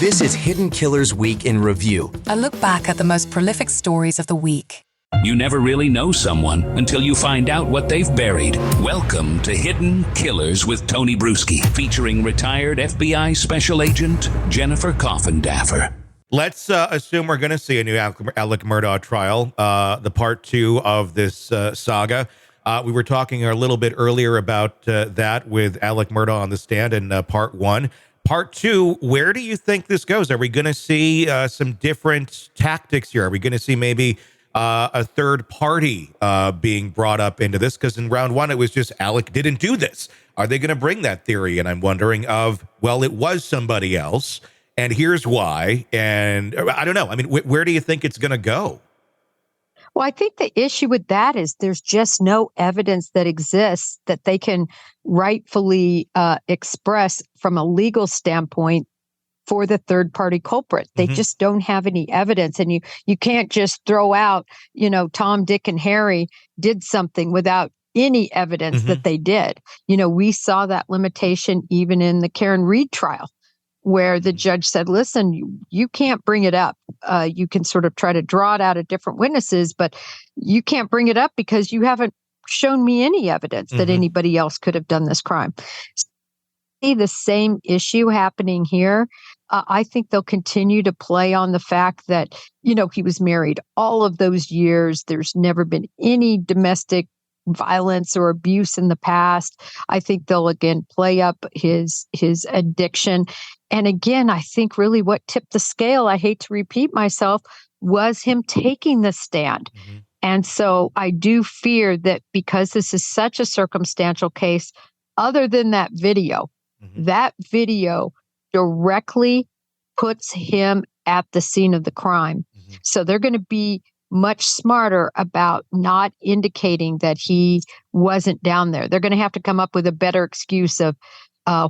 This is Hidden Killers Week in Review. A look back at the most prolific stories of the week. You never really know someone until you find out what they've buried. Welcome to Hidden Killers with Tony Brueski, featuring retired FBI Special Agent Jennifer Coffindaffer. Let's assume we're going to see a new Alec Murdaugh trial, the part 2 of this saga. We were talking a little bit earlier about that with Alec Murdaugh on the stand in part 1. Part 2, where do you think this goes? Are we going to see some different tactics here? Are we going to see maybe a third party being brought up into this? Because in round 1, it was just Alec didn't do this. Are they going to bring that theory? And I'm wondering well, it was somebody else, and here's why. And I don't know. I mean, where do you think it's going to go? Well, I think the issue with that is there's just no evidence that exists that they can rightfully express from a legal standpoint for the third party culprit. They just don't have any evidence. And you can't just throw out, Tom, Dick, and Harry did something without any evidence that they did. We saw that limitation even in the Karen Reed trial, where the judge said, listen, you can't bring it up. You can sort of try to draw it out of different witnesses, but you can't bring it up because you haven't shown me any evidence that anybody else could have done this crime. See the same issue happening here. I think they'll continue to play on the fact that, he was married all of those years. There's never been any domestic violence or abuse in the past. I think they'll again play up his addiction. And again, I think really what tipped the scale, I hate to repeat myself, was him taking the stand. And so I do fear that because this is such a circumstantial case, other than that video directly puts him at the scene of the crime. So they're going to be much smarter about not indicating that he wasn't down there. They're going to have to come up with a better excuse of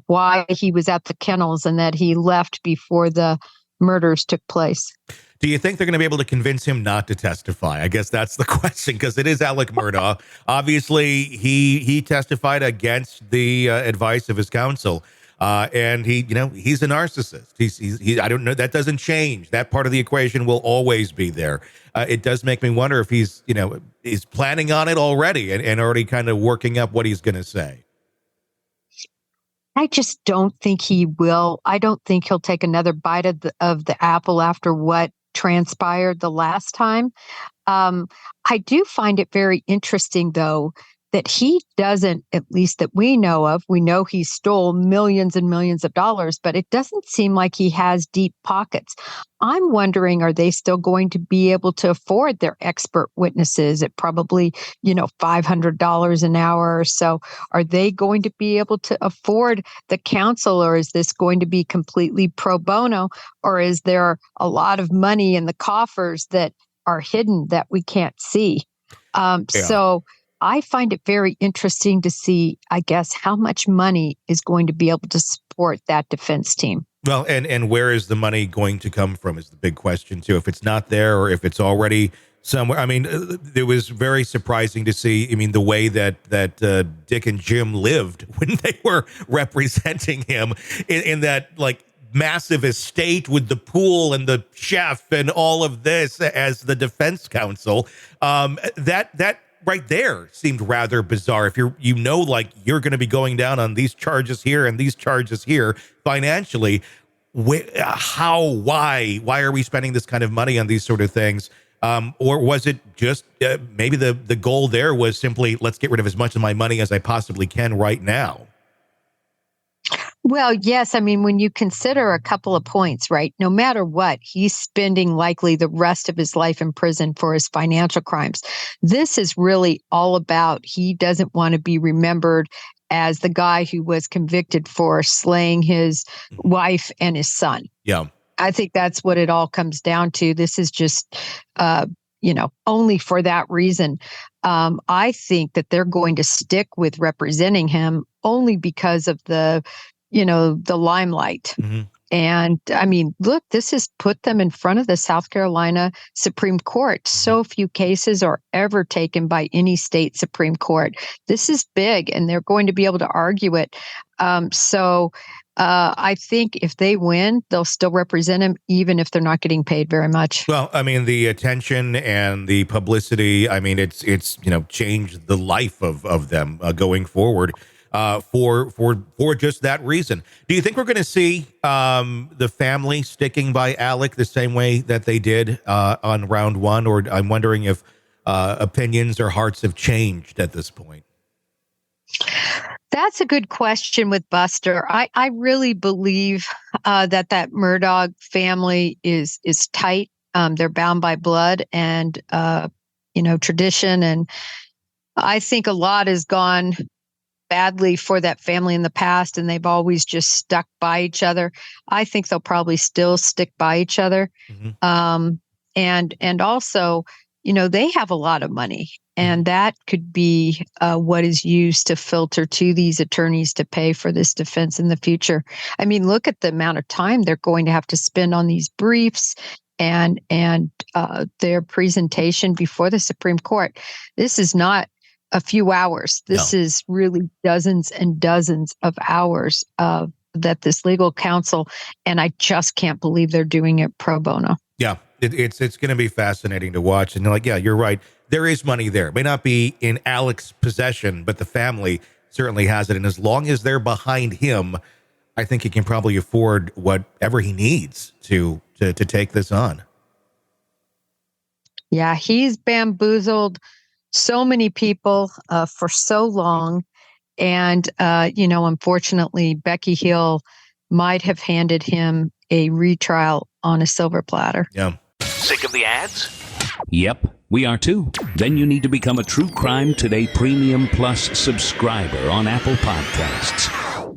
why he was at the kennels and that he left before the murders took place. Do you think they're going to be able to convince him not to testify? I guess that's the question, because it is Alec Murdaugh. Obviously, he testified against the advice of his counsel. And he's a narcissist. He I don't know. That doesn't change. That part of the equation will always be there. It does make me wonder if he's planning on it already and already kind of working up what he's going to say. I just don't think he will. I don't think he'll take another bite of the apple after what transpired the last time. I do find it very interesting, though, that he doesn't, at least that we know of, we know he stole millions and millions of dollars, but it doesn't seem like he has deep pockets. I'm wondering, are they still going to be able to afford their expert witnesses at probably, $500 an hour or so? Are they going to be able to afford the counsel, or is this going to be completely pro bono? Or is there a lot of money in the coffers that are hidden that we can't see? So I find it very interesting to see, I guess, how much money is going to be able to support that defense team. Well, and where is the money going to come from is the big question, too. If it's not there or if it's already somewhere. I mean, it was very surprising to see, the way that Dick and Jim lived when they were representing him in that, massive estate with the pool and the chef and all of this as the defense counsel. That right there seemed rather bizarre. If you're going to be going down on these charges here and these charges here financially, why are we spending this kind of money on these sort of things? Or was it just maybe the goal there was simply, let's get rid of as much of my money as I possibly can right now? Well, yes. When you consider a couple of points, right? No matter what, he's spending likely the rest of his life in prison for his financial crimes. This is really all about, he doesn't want to be remembered as the guy who was convicted for slaying his wife and his son. Yeah. I think that's what it all comes down to. This is just, only for that reason. I think that they're going to stick with representing him only because of the limelight. And I mean, look, this has put them in front of the South Carolina Supreme Court. So few cases are ever taken by any state Supreme Court. This is big, and they're going to be able to argue it. I think if they win, they'll still represent him, even if they're not getting paid very much. Well, I mean, the attention and the publicity, I mean, it's changed the life of them going forward. For just that reason. Do you think we're going to see the family sticking by Alec the same way that they did on round one? Or I'm wondering if opinions or hearts have changed at this point. That's a good question with Buster. I really believe that Murdaugh family is tight. They're bound by blood and tradition, and I think a lot has gone badly for that family in the past, and they've always just stuck by each other. I think they'll probably still stick by each other. And also, they have a lot of money, and that could be what is used to filter to these attorneys to pay for this defense in the future. I mean, look at the amount of time they're going to have to spend on these briefs and their presentation before the Supreme Court. This is not a few hours. This is really dozens and dozens of hours that this legal counsel, and I just can't believe they're doing it pro bono. Yeah, it's going to be fascinating to watch. And you're right. There is money there. It may not be in Alec's possession, but the family certainly has it. And as long as they're behind him, I think he can probably afford whatever he needs to take this on. Yeah, he's bamboozled so many people for so long. And, unfortunately, Becky Hill might have handed him a retrial on a silver platter. Yeah. Sick of the ads? Yep, we are too. Then you need to become a True Crime Today Premium Plus subscriber on Apple Podcasts.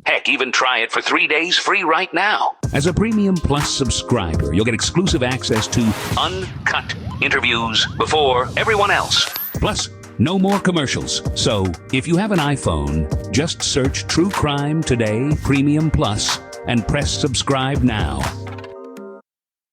Heck, even try it for 3 days free right now. As a Premium Plus subscriber, you'll get exclusive access to uncut interviews before everyone else. Plus, no more commercials. So, if you have an iPhone, just search True Crime Today Premium Plus and press subscribe now.